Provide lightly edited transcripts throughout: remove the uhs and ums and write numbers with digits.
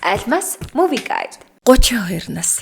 Альмас Movie Guide 32 нас.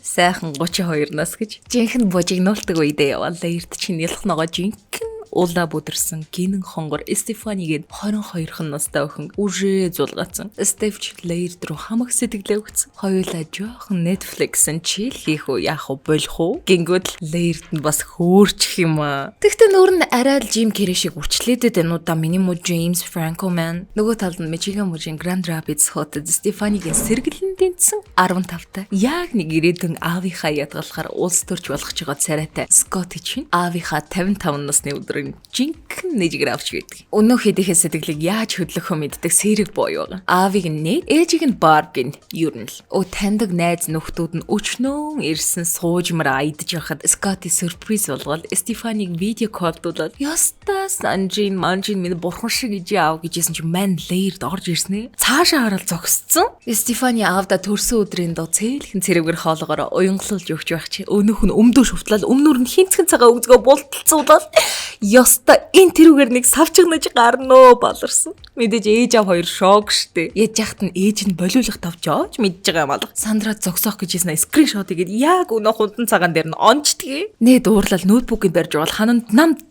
Сайхан 32 нас гэж жинхэнэ бужигнуулдаг үедээ яваалаа эрт чинь ялах ногоо жинхэнэ улаа бүдэрсэн гинэн хонгор Стефанигийн 22хан настай охин үжээ зулгаацсан. Стефч Лейрд руу хамаг сэтгэлээ өгсөн. Хоёулаа жоохон Netflix-ын чил хийх үү яах уу болох уу? Гингүүд Лейрд нь бас хөөрчих юм аа. Тэгтээ нүүр нь арай л Jim Carrey шиг үрчлээдэд энэ удаа миний муу James Franco man. Нөгөө талд нь Michigan мужийн Grand Rapids хотод Стефанигийн сэргэлэн дэнтсэн 15-та. Яг нэг ирээдүйн аавынхаа ядгалахаар улс төрч болгож байгаа царайтай Scotty чинь аавынхаа 55 насны өдрөөр жинхэнэ нэжгэр авч байдаг. Өнөө хэдийнхээ сэтгэлийг яаж хөдлөхөө мэддэг сэрэг боо юу. Аавыг нь ээжийг нь Барб гин юу нь л. Таньдаг найз нөхдүүд нь өчнөө ирсэн суужмаар аядж байхад Scotty сюрприз болгоод Стефанийг видео коллдуулаад "Яста Санжин манжин минь бурхан шиг ижи аав" гэжсэн чинь мань Лейрд орж ирсэн. Цаашаа хараад зогсцсон. Стефани аавда төрсөн өдрийн доо цээлхэн цэрэгэр хоолоогоор уянгалуулж өгч байх чи өнөөх нь өмдөө шүвтлал өмнөр нь хинцгэн цагаа өгзгөө булталцуулаад ёстой энэ тэрүүгээр нэг савчгнаж гарноо баларсан. Мэдээж ээж аав хоёр шок штэ. Яаж яхад нь ээж нь болиулах тавчаач мэдж байгаа юм алга. Сандра зогсоох гэж ийсэн скриншот игээд яг өнөө хундан цагаан дээр нь онцдгийг. Нээд уурлал ноутбукийг барьж байгаа хананд намд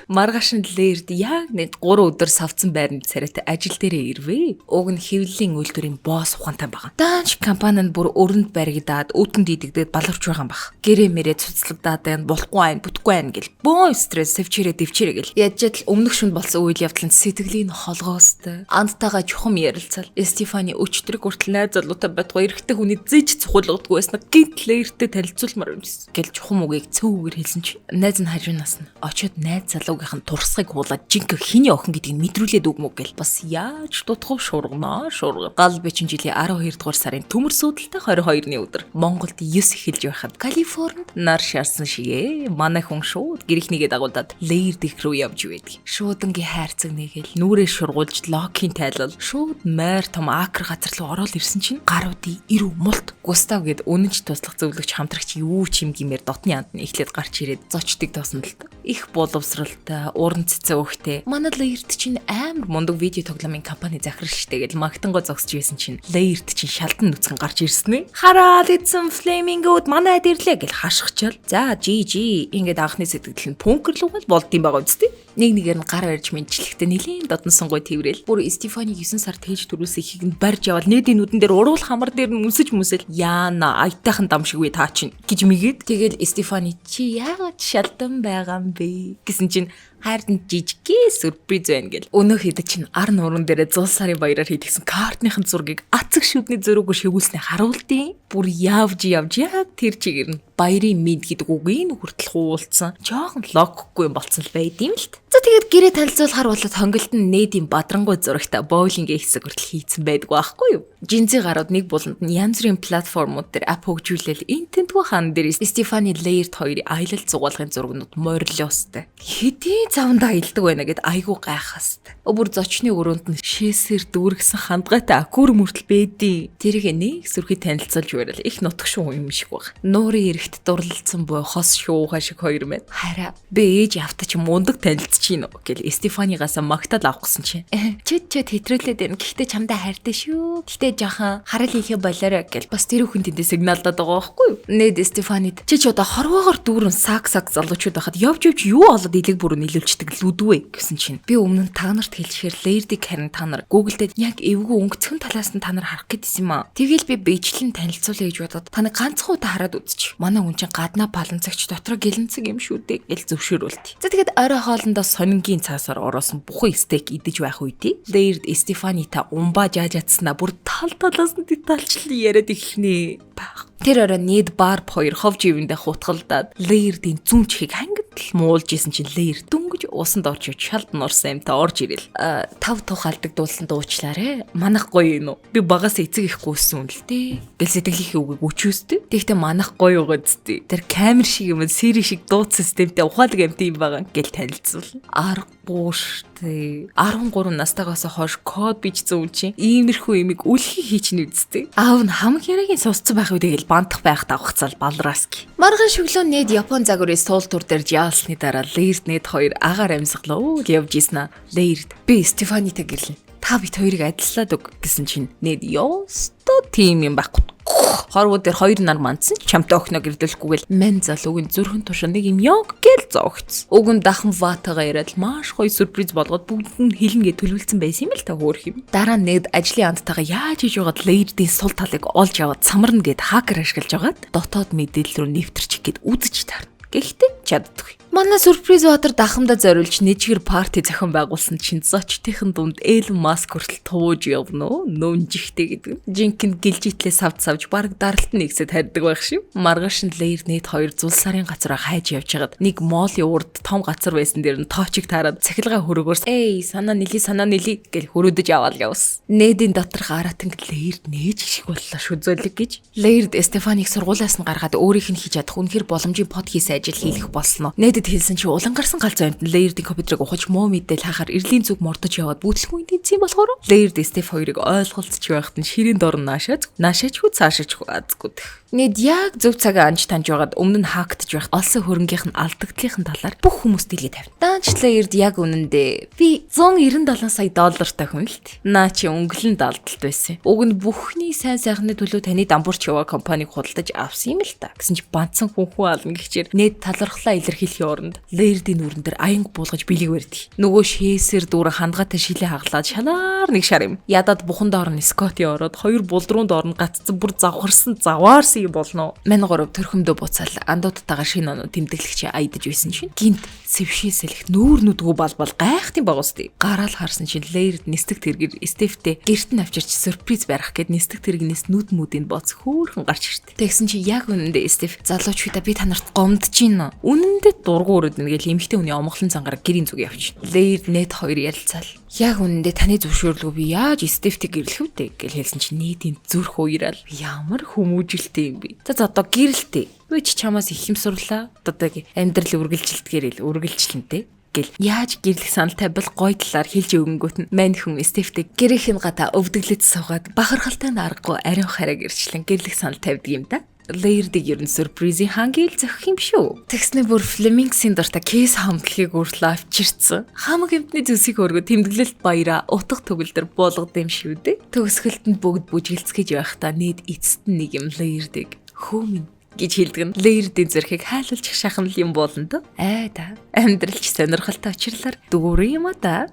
маргааш нь Лейрд яг нэг 3 өдөр савцсан байрны царайтай ажил дээрээ ирвээ. Уг нь хэвлэлийн үйлдвэрийн босс ухаантай байгаа. Данч компанид бүр өрөнд баригдаад өөдөнд идэгдээд баларч байгаа юм баг. Гэрээ мэрээ цуцлагдаад байна, болохгүй айн, бүтгүй айн гэл. Боо стресс сэвчээрээ дэвчээрээ гэл. Яаж л өмнөх шүнд болсон үйл явдлын сэтгэлийн холгоостой. Андтайгаа чухам ярилцал. Стефани өчтөрг хүртэл найз залуутай байтугай эрэгтэй хүний зэж цухуулгадгүй байсан. Гинт Лейрдтэй танилцуулмаар юмс. Гэл чухам үгийг цөөвгөр хэлсэн чи найз нь хажуунаас нь очиод найз залуугийнх нь турсгыг хуулаад жинк хиний охин гэдгийг мэдрүүлээд өгмөг гэл. Бас яаж дутгав шургана шурга. Гал бичин жилийн 12 дугаар сарын төмөр сүүдэлтэй 22-ны өдөр Монголд 9 эхэлж байхад Калифорнид нар шаарсан шигээ манай хүн шууд гэрхнийгээ дагуулад Лейрд их рүү явж байдаг. Шуудангийн хайрцаг нэгэл нүрээ шургуулж локийн тайлал шууд майр том акр газар руу ороод ирсэн чинь гаруудын ирүү мулт Густав гэд үнэнч туслах зөвлөгч хамтрагч юу ч юм гимээр дотны анд нь эхлээд гарч ирээд зочдыг тоосон л их боловсралтай уран цэцэг өгтэй. Манай Лейрд чинь амар мундаг видео тоглоомын компани захирал штэ гэл магтангой зогсож байсан чинь Лейрд чинь шалдан нүцгэн гарч ирсэн ээ. Хараад идсэн флемингүүд манайд ирлээ гэл хашгичаал. За жи ингээд анхны сэтгэл нь пүнкерлүүгэл болд юм байгаа үстэй. Нэг нэгээр нь гар барьж мэдчлэхдээ нэлийн додон сонгой тэрвэл бүр Стефани 9 сар тээж төрүүлсэн ихийг нь барьж явал нээдийн нүдэн дээр уруул хамар дээр нь мүсэж мүсэл яана айтайхан дам шиг үе таа чинь гэж мэгээд тэгэл Стефани чи яагаад шалдан байгаа юм бэ гэсэн чинь хайртан жижигхэн сюрприз байна гэл. Өнөө хэд чинь ар нуурын дээрээ 100 сарын баяраар хийдгсэн картныхын зургийг ацэг шүдний зөрүүгөө шивүүлснээ харуулдیں۔ Бүр явж яг тэр чигээр нь баярын мэд гэдэг үгийг хүртэл хуулцсан. Жохон логикгүй юм болцсон л байд юм л. За тэгээд гэрээ танилцуулахар болоод хонголт нь нээдийн бадрангуй зурагтай боулингийн хэсэг хүртэл хийцэн байдаг байхгүй юу? Жинзээ гарууд нэг буланд нь янз бүрийн платформуд дээр ап хөгжүүлэл энэ тентгүү хаан дээр Стефани Лейрд хоёрын аялал зугаалгын зургнууд морирлоостай. Хэдий заванда аялдаг байна гэд айгуу гайхаастай. Бүр зочны өрөөнд нь шээсээр дүүргсэн хандгайтай акур мөртөл бэдий. Тэрийг нэг сүрхий танилцуулж барил их нутг шүү юм шиг баг. Нуурын эрэгт дурлалцсан буй хос шууха шиг хоёр мэд. Хараа би ээж автач мундаг танилцчихин гэл Стефанигаас магтаал авах гэсэн чинь. Чөт хэтрүүлээд байна. Гэхдээ чамдаа хайртай шүү. Гэхдээ жоохон харал хийхэ болоорой гэл бас тэр хүн тэндээ сигналдаад байгаа байхгүй юу? Нед Стефанид чи одоо хорвоогоор дүүрэн саг залуучууд байхад явж юу олоод илэг бүрөө нийлүүлчихдэг л үдвэ гэсэн чинь. Би өмнө нь та нарт хэлчихээр Лейрдийг харин та нар Google дээр яг эвгүй өнгөцгөн талаас нь та нар харах гэдсэн юм аа. Тэгэл би бэжлэн танилцуулъя гэж бодоод та нар ганцхан удаа хараад үзчих. Манай хүн чинь гаднаа паланцагч дотор гэлэнцэг юм шүү дээ гэл зөвшөөрүүлт. За тэгээд орой хоолндоо сонингийн цаасаар ороосон бүхэн стейк идэж байх үедээ Лейрд Стефанита умбаа жаажатснаа бүр тал талаас нь детальчлан яриад эхлэнэ. Тэр орой Нед Барб хоёр ховж ивэндээ хутгалдаад Лейрдийн зүүн чихийг хангалтл муулж исэн чинь Лейрд дөнгөж усанд орж шалд нурсан юмтай орж ирэл. Тав тух алдаг дуулсан дуучлаарэ. Манах гоё юм уу? Би багаас эцэг их гүйсэн л дээ. Гэл сэтгэлийнхээ үгийг өчөөстэй. Тэгтээ манах гоё байгаа зү. Тэр камер шиг юм сери шиг дууц системтэй ухаалаг амт юм байгаа гэл танилцуулна. Аргагүй штэ. 13 настайгаас хойш код бичсэн үн чинь иймэрхүү имийг үлхий хийчихнэ үсттэй. Аав нь хамаг яриагийн сусцсан байх үедээ л бандах байх давхцал балраски. Марган шүглөө Нед Япон загварын суул тур дээр жаалсны дараа Лейрд Нед хоёр агаар амьсгалаа явж ийсэн аа. Лейрд би Стефанитай гэрлэн. та бит хоёрыг адилслаад өг гэсэн чинь нээд ёстой тим юм байхгүй. Хорвоо дээр хоёр нар мандсан чамтай охиноо гэрдэлхгүйгээл мэн залуугийн зүрхэн тушаа нэг юм яг гэл зогц. Уг нь дахан ватагаа яриад маш гоё сюрприз болгоод бүгд нь хэлнгээ төлөвлөсөн байсан юм л та хөөх юм. Дараа нь нээд ажлын андтайгаа яаж хийж байгаад лейердийн сул талыг олж аваад самарна гэд хакер ашиглаж байгаад дотоод мэдээлэл рүү нэвтэрчих гээд үзэж таарна. Гэхдээ чаддаггүй. Манай сюрприз баатар дахамдаа зориулж нэжгэр парти зохион байгуулсан чинь зочдын дунд Элон Маск хүртэл тууж явна уу? Нөөнжихтэй гэдэг. Жинхэнэ гэлжитлээс савж баг даралт нэгсэд харьдаг байх шив. Маргааш нь лейер нэт хоёр зул сарын газараа хайж явж хагаад нэг моолын урд том газар байсан дээр нь тоочиг таарад цахилгаан хөрөөгөөс санаа нили гэж хөрөөдөж аваад явсан. Нэдийн дотор гараатан лейер нээж шиг боллоо шүү зөөлөг гэж. Лейерд Стефаник сургуулиас нь гаргаад өөрийнх нь хийж чадах үнэхэр боломжийн под хийсэн ажил хийх болсноо. Нэдэд хэлсэн чи улан гарсан галзуу амт лейердийн компьютерыг ухаж муу мэдээл хаахаар эрлийн зүг мордож яваад бүтлгүй тэнцсэн болохоор лейерд Стеф хоёрыг ойлголцож байхад нь ширийн дор наашаачгүй цаашаачгүй азгүйд. Нэд яг зөв цагаа анж таньж байгаад өмнө нь хаагдж байх олсон хөрөнгийнх нь алдагдлынхын талаар бүх хүмүүст илгээ тавина. Даанч лейерд яг үнэндээ би $197 сая доллартай хүн л т. Наа чи өнгөлн далдалт байсан. Уг нь бүхний сайн сайхны төлөө таны дампуурч яваа компаниг худалдаж авсан юм л та. Гэсэн чи банцсан хүнхүү ална гихчээр нэд талархлаа илэрхийлэхийн оронд лейердийн нүрэн дээр аянг буулгаж бэлэг барьдаг. Нөгөө шээсэр дүүр хандгаатай шилээ хаглаад шанаар нэг шар юм. Ядаад бухан доор нь скоти ороод хоёр булдруунд орно гаццсан бүр завхарсан заваарсан болно. Мань гурав төрхөмдөө буцаал андуудтайгаа шинэ оноо тэмдэглэгч аядаж байсан чинь гинт сэвшээсэлэх нүүр нүдгүү балбал гайхтын багуустай. Гараал харсан чинь лейерд нисдэг тэргээр Стефтэй гэрт нь авчирч сюрприз барих гэд нисдэг тэрэгнээс нүд мүдийн боц хөөхөн гарч иртэ. Тэгсэн чи яг үнэндээ Стеф залууч хүдэ би танарт гомдож байна. Үнэндээ дургу өрөөд нэгэл эмхтэй хүний омглон цангараа гэрийн зүг явчих. Лейерд нэт хоёр ярилцаал. Яг үнэндээ таны зөвшөөрлөг би яаж Стефтийг гэрлэх вэ гэж хэлсэн чинь нийтийн зүрх уйраал. Ямар хүмүүжилтэй юм бэ? За одоо гэрэлтэй. Би ч чамаас их юм сурлаа. Одоо амьдрал үргэлжилдгээр үргэлжлэнтэй гэл яаж гэрлэх санал тавьбал гой талаар хэлж өгөнгөт нь мань хүн Стефтийг гэрийнхэн гата өвдөглөж суугаад бахархалтай аргагүй ариун хараа гэрчлэн гэрлэх санал тавьдаг юм да. Лейердийг ер нь сюрпризийн хангил зохих юм шүү. Тэгснэ бүр Флемингсийн дуртай кейс хамтлагийг үргэлж авчирсан. Хамаг амтны зүсийг өргөө тэмдэглэлт баяраа утга төгөлдөр буулгад юм шүү дээ. Төгсгөлд нь бүгд бүжгэлцгэж байхдаа нийт эцэст нь нэг юм лейердийг хөөмин гэж хэлдэг нь лейердийн зүрхийг хайлуулчих шахам юм болно доо. Да. Амьдралч сонирхолтой учирлаар дүүрэн юм а да.